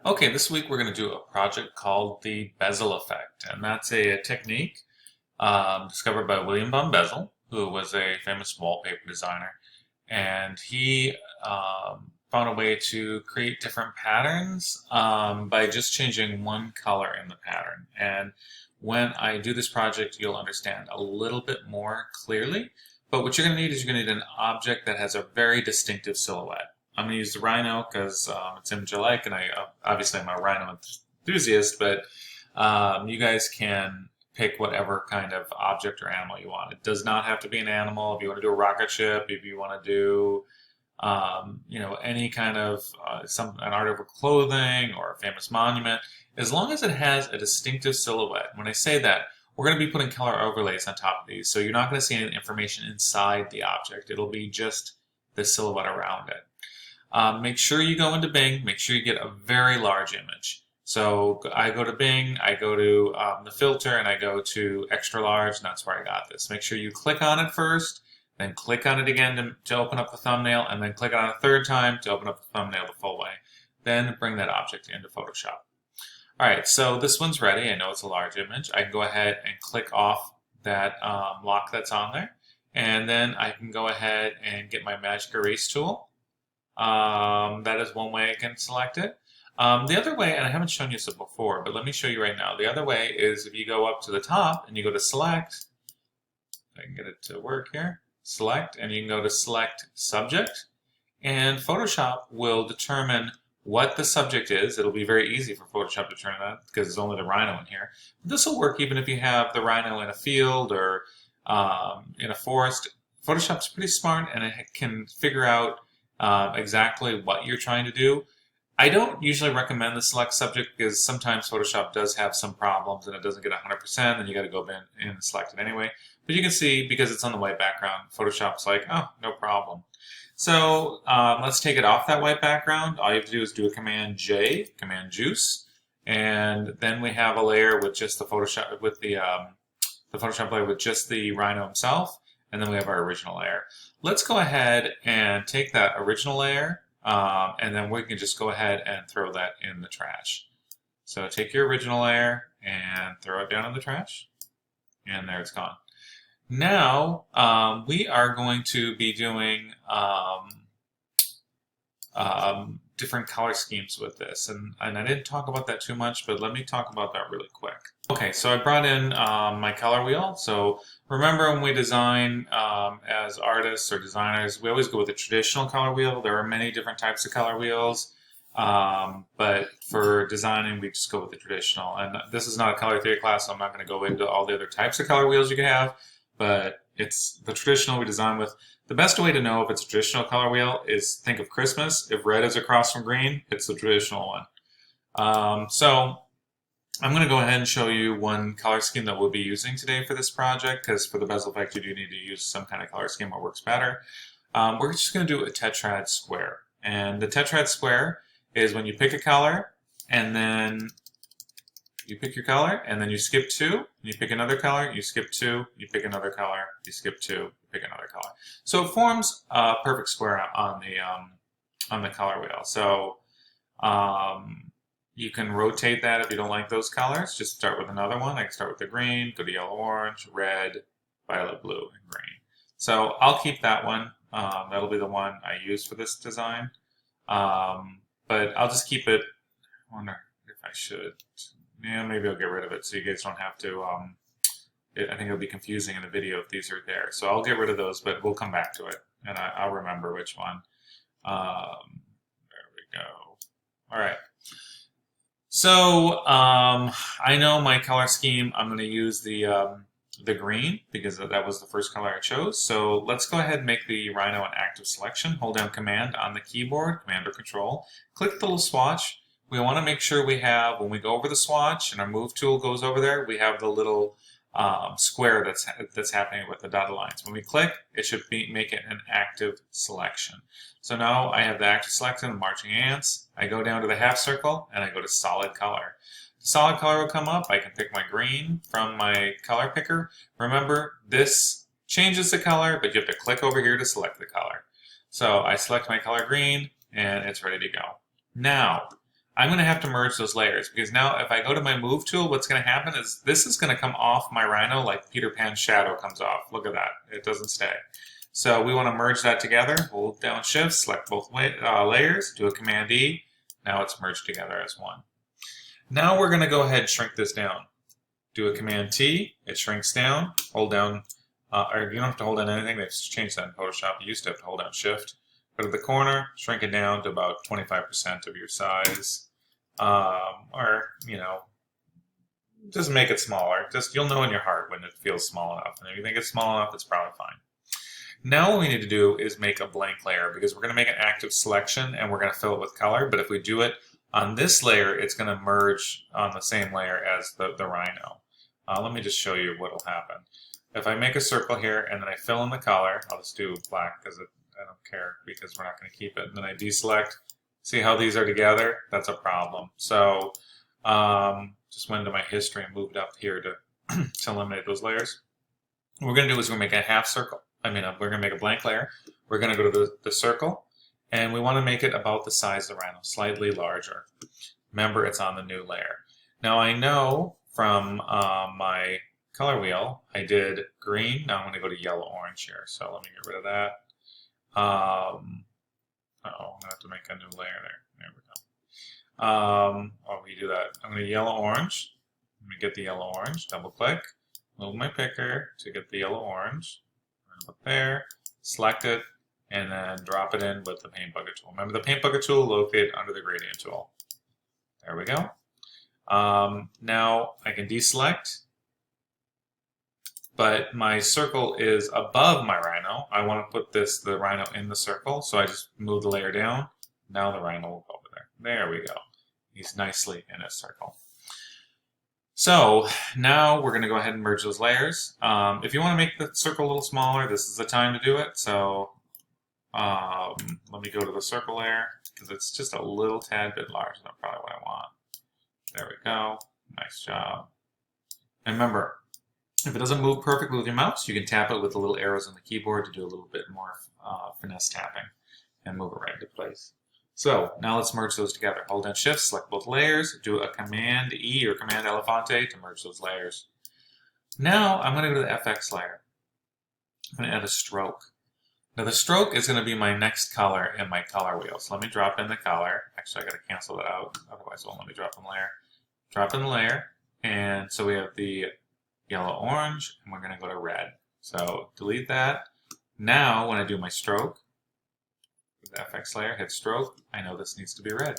Okay, this week we're going to do a project called the bezel effect, and that's a technique discovered by William von Bezel, who was a famous wallpaper designer. And he found a way to create different patterns by just changing one color in the pattern. And when I do this project, you'll understand a little bit more clearly. But what you're going to need is you're going to need an object that has a very distinctive silhouette. I'm going to use the rhino because it's image I like, and obviously I'm a rhino enthusiast, but you guys can pick whatever kind of object or animal you want. It does not have to be an animal. If you want to do a rocket ship, if you want to do any kind of an article of clothing or a famous monument, as long as it has a distinctive silhouette. When I say that, we're going to be putting color overlays on top of these, so you're not going to see any information inside the object. It'll be just the silhouette around it. Make sure you go into Bing, make sure you get a very large image. So I go to Bing, I go to the filter, and I go to extra large, and that's where I got this. Make sure you click on it first, then click on it again to open up the thumbnail, and then click on it a third time to open up the thumbnail the full way. Then bring that object into Photoshop. Alright, so this one's ready. I know it's a large image. I can go ahead and click off that lock that's on there, and then I can go ahead and get my Magic Erase tool. That is one way I can select it. The other way, and I haven't shown you this before, but let me show you right now. The other way is if you go up to the top and you go to Select, if I can get it to work here, Select, and you can go to Select Subject, and Photoshop will determine what the subject is. It'll be very easy for Photoshop to determine that because it's only the rhino in here. But this will work even if you have the rhino in a field or in a forest. Photoshop's pretty smart and it can figure out exactly what you're trying to do. I don't usually recommend the select subject because sometimes Photoshop does have some problems and it doesn't get 100%, and you got to go in and select it anyway. But you can see, because it's on the white background, Photoshop's like, oh, no problem. So let's take it off that white background. All you have to do is do a Command J, Command Juice, and then we have a layer with just the Photoshop, with the Photoshop layer with just the rhino himself, and then we have our original layer. Let's go ahead and take that original layer, and then we can just go ahead and throw that in the trash. So take your original layer and throw it down in the trash, and there it's gone. Now we are going to be doing different color schemes with this, and I didn't talk about that too much, but let me talk about that really quick. Okay, so I brought in my color wheel. So remember, when we design as artists or designers, we always go with a traditional color wheel. There are many different types of color wheels, but for designing, we just go with the traditional. And this is not a color theory class, so I'm not going to go into all the other types of color wheels you can have, but it's the traditional we design with. The best way to know if it's a traditional color wheel is think of Christmas. If red is across from green, it's the traditional one. So I'm going to go ahead and show you one color scheme that we'll be using today for this project, because for the bezel effect you do need to use some kind of color scheme that works better. We're just going to do a tetrad square. And the tetrad square is when you pick a color, and then you pick your color, and then you skip 2, and you pick another color, you skip 2, you pick another color, you skip 2, you pick another color. So it forms a perfect square on the color wheel. So you can rotate that if you don't like those colors. Just start with another one. I can start with the green, go to yellow, orange, red, violet, blue, and green. So I'll keep that one. That'll be the one I use for this design. But I'll just keep it. I wonder if I should. Yeah, maybe I'll get rid of it so you guys don't have to. I think it'll be confusing in the video if these are there. So I'll get rid of those, but we'll come back to it, and I'll remember which one. There we go. All right. So I know my color scheme. I'm going to use the green because that was the first color I chose. So let's go ahead and make the rhino an active selection. Hold down Command on the keyboard, Command or Control. Click the little swatch. We want to make sure we have, when we go over the swatch and our move tool goes over there, we have the little square that's happening with the dotted lines. When we click, it should make it an active selection. So now I have the active selection, the marching ants. I go down to the half circle and I go to solid color. The solid color will come up. I can pick my green from my color picker. Remember, this changes the color, but you have to click over here to select the color. So I select my color green and it's ready to go. Now, I'm going to have to merge those layers because now if I go to my move tool, what's going to happen is this is going to come off my rhino like Peter Pan's shadow comes off. Look at that. It doesn't stay. So we want to merge that together. Hold down Shift, select both layers, do a Command E. Now it's merged together as one. Now we're going to go ahead and shrink this down. Do a Command T, it shrinks down. Hold down, or you don't have to hold down anything. They've changed that in Photoshop. You used to have to hold down Shift. Go to the corner, shrink it down to about 25% of your size. Or, you know, just make it smaller. Just you'll know in your heart when it feels small enough. And if you think it's small enough, it's probably fine. Now what we need to do is make a blank layer because we're going to make an active selection and we're going to fill it with color. But if we do it on this layer, it's going to merge on the same layer as the rhino. Let me just show you what will happen. If I make a circle here and then I fill in the color, I'll just do black because I don't care because we're not going to keep it. And then I deselect. See how these are together? That's a problem. So just went into my history and moved up here to, to eliminate those layers. What we're going to do is we're going to make a half circle. We're going to make a blank layer. We're going to go to the circle, and we want to make it about the size of the rhino, slightly larger. Remember, it's on the new layer. Now I know from my color wheel, I did green. Now I'm going to go to yellow-orange here. So let me get rid of that. I'm going to have to make a new layer there. There we go. While we do that, I'm going to yellow-orange. Let me get the yellow-orange. Double-click. Move my picker to get the yellow-orange. Up there. Select it. And then drop it in with the Paint Bucket tool. Remember the Paint Bucket tool located under the Gradient tool. There we go. Now I can deselect. But my circle is above my rhino. I want to put the rhino in the circle, so I just move the layer down. Now the rhino will go over there. There we go. He's nicely in a circle. So now we're going to go ahead and merge those layers. If you want to make the circle a little smaller, this is the time to do it. So let me go to the circle layer because it's just a little tad bit larger than probably what I want. There we go. Nice job. And remember, if it doesn't move perfectly with your mouse, you can tap it with the little arrows on the keyboard to do a little bit more finesse tapping and move it right into place. So now let's merge those together. Hold down Shift, select both layers, do a Command E or Command Elefante to merge those layers. Now I'm going to go to the FX layer. I'm going to add a stroke. Now the stroke is going to be my next color in my color wheel. So let me drop in the color. Actually, I got to cancel that out, otherwise it won't let me drop in the layer. Drop in the layer, and so we have the yellow-orange, and we're going to go to red. So delete that. Now when I do my stroke, with the FX layer, hit stroke, I know this needs to be red.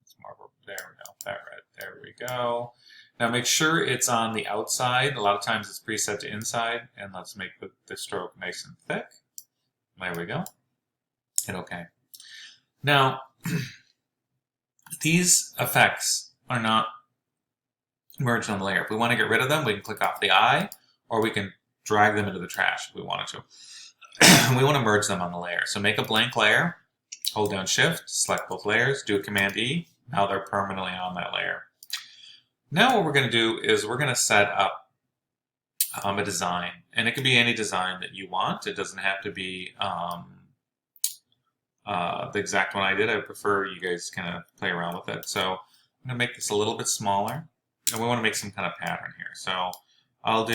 It's more of a, there we go, that red. There we go. Now make sure it's on the outside. A lot of times it's preset to inside, and let's make the stroke nice and thick. There we go. Hit OK. Now, these effects are not merged on the layer. If we want to get rid of them, we can click off the eye, or we can drag them into the trash if we wanted to. We want to merge them on the layer. So make a blank layer, hold down Shift, select both layers, do a Command E. Now they're permanently on that layer. Now what we're going to do is we're going to set up a design. And it can be any design that you want. It doesn't have to be the exact one I did. I prefer you guys kind of play around with it. So I'm going to make this a little bit smaller. And we want to make some kind of pattern here. So I'll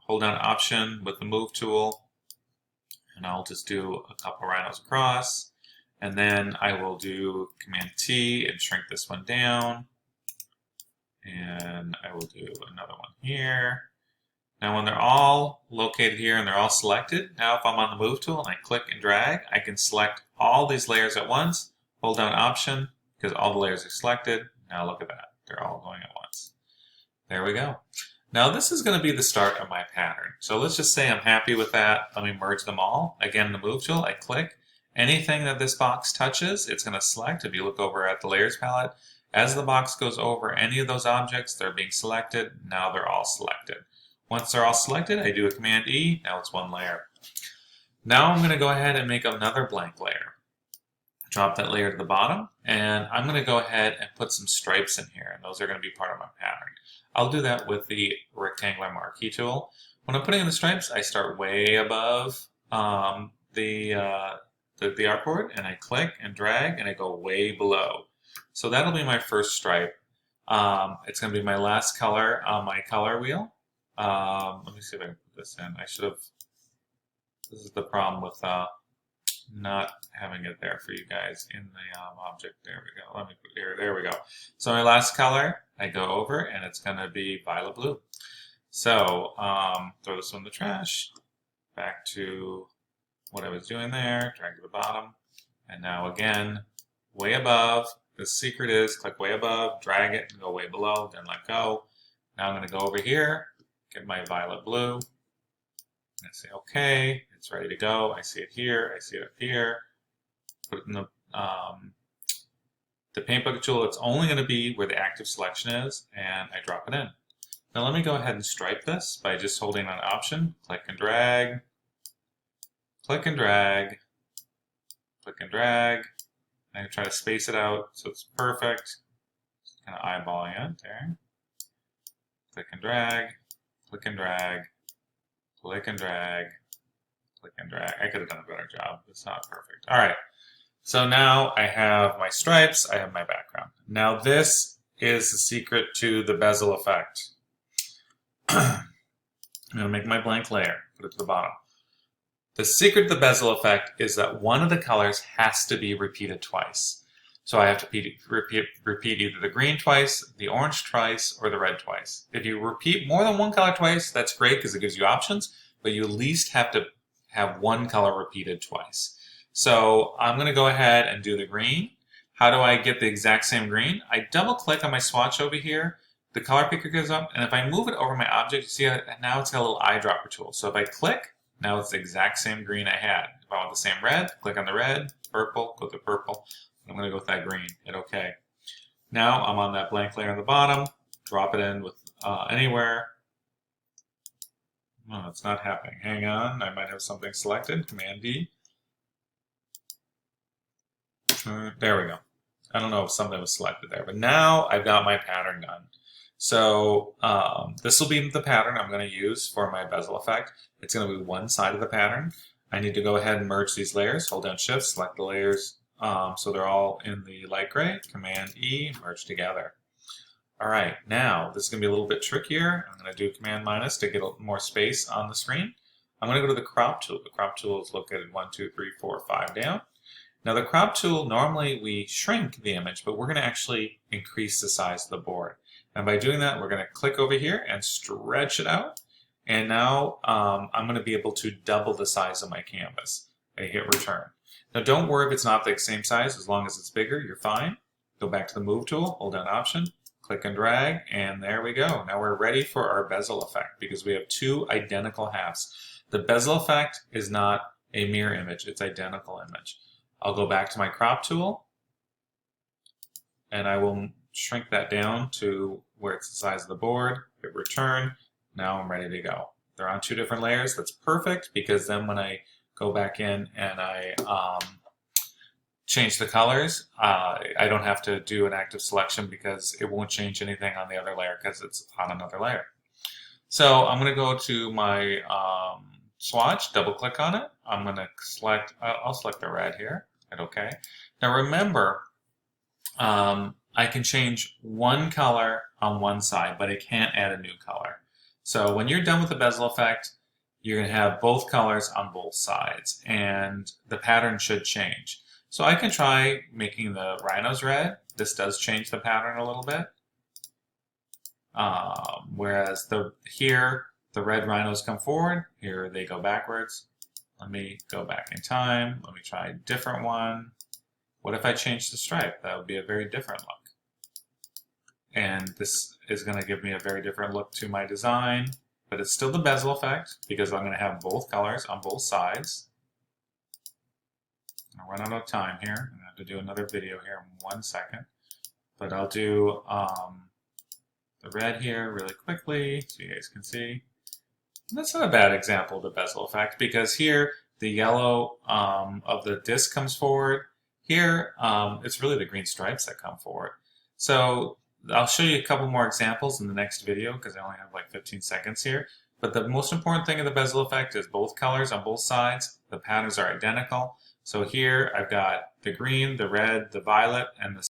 hold down Option with the Move tool. And I'll just do a couple rhinos across. And then I will do Command T and shrink this one down. And I will do another one here. Now when they're all located here and they're all selected, now if I'm on the Move tool and I click and drag, I can select all these layers at once, hold down Option, because all the layers are selected. Now look at that. They're all going at once. There we go. Now this is going to be the start of my pattern. So let's just say I'm happy with that. Let me merge them all. Again, the Move tool, I click. Anything that this box touches, it's going to select. If you look over at the Layers palette, as the box goes over any of those objects, they're being selected. Now they're all selected. Once they're all selected, I do a Command E. Now it's one layer. Now I'm going to go ahead and make another blank layer. Drop that layer to the bottom, and I'm going to go ahead and put some stripes in here, and those are going to be part of my pattern. I'll do that with the rectangular marquee tool. When I'm putting in the stripes, I start way above the the artboard, and I click and drag, and I go way below. So that'll be my first stripe. It's going to be my last color on my color wheel. Let me see if I can put this in. I should have. This is the problem with not having it there for you guys in the object. There we go. Let me put here. There we go. So my last color, I go over, and it's going to be violet blue. So throw this one in the trash. Back to what I was doing there. Drag to the bottom, and now again, way above. The secret is click way above, drag it, and go way below. Then let go. Now I'm going to go over here, get my violet blue. And say OK. It's ready to go. I see it here. I see it up here. Put it in the paint bucket tool. It's only going to be where the active selection is, and I drop it in. Now let me go ahead and stripe this by just holding on Option, click and drag, click and drag, click and drag. I'm going to try to space it out so it's perfect. Just kind of eyeballing it there. Click and drag, click and drag, click and drag, click and drag. I could have done a better job. It's not perfect. All right. So now I have my stripes. I have my background. Now this is the secret to the bezel effect. I'm going to make my blank layer. Put it to the bottom. The secret to the bezel effect is that one of the colors has to be repeated twice. So I have to repeat either the green twice, the orange twice, or the red twice. If you repeat more than one color twice, that's great because it gives you options, but you at least have to have one color repeated twice. So I'm going to go ahead and do the green. How do I get the exact same green? I double click on my swatch over here, the color picker goes up, and if I move it over my object, you see now it's got a little eyedropper tool. So if I click, now it's the exact same green I had. If I want the same red, click on the red, purple, go to purple. I'm going to go with that green, hit OK. Now I'm on that blank layer on the bottom, drop it in with anywhere. Oh, it's not happening. Hang on, I might have something selected. Command D. There we go. I don't know if something was selected there, but now I've got my pattern done. So this will be the pattern I'm going to use for my bezel effect. It's going to be one side of the pattern. I need to go ahead and merge these layers. Hold down Shift, select the layers so they're all in the light gray. Command E, merge together. All right, now this is going to be a little bit trickier. I'm going to do Command minus to get more space on the screen. I'm going to go to the crop tool. The crop tool is located 1, 2, 3, 4, 5 down. Now the crop tool, normally we shrink the image, but we're going to actually increase the size of the board. And by doing that, we're going to click over here and stretch it out. And now I'm going to be able to double the size of my canvas. I hit return. Now don't worry if it's not the same size. As long as it's bigger, you're fine. Go back to the move tool, hold down Option, click and drag, and there we go. Now we're ready for our bezel effect because we have two identical halves. The bezel effect is not a mirror image, it's identical image. I'll go back to my crop tool and I will shrink that down to where it's the size of the board, hit return. Now I'm ready to go. They're on two different layers. That's perfect because then when I go back in and I change the colors, I don't have to do an active selection because it won't change anything on the other layer because it's on another layer. So I'm going to go to my swatch, double click on it. I'm going to select, I'll select the red here, hit OK. Now remember, I can change one color on one side, but I can't add a new color. So when you're done with the bezel effect, you're going to have both colors on both sides, and the pattern should change. So I can try making the rhinos red. This does change the pattern a little bit. Whereas here, the red rhinos come forward. Here they go backwards. Let me go back in time. Let me try a different one. What if I change the stripe? That would be a very different look. And this is going to give me a very different look to my design, but it's still the bezel effect because I'm going to have both colors on both sides. I'll run out of time here. I'm going to have to do another video here in 1 second, but I'll do the red here really quickly so you guys can see. And that's not a bad example of the bezel effect because here the yellow of the disc comes forward. Here it's really the green stripes that come forward. So I'll show you a couple more examples in the next video because I only have like 15 seconds here. But the most important thing of the bezel effect is both colors on both sides. The patterns are identical. So here I've got the green, the red, the violet, and the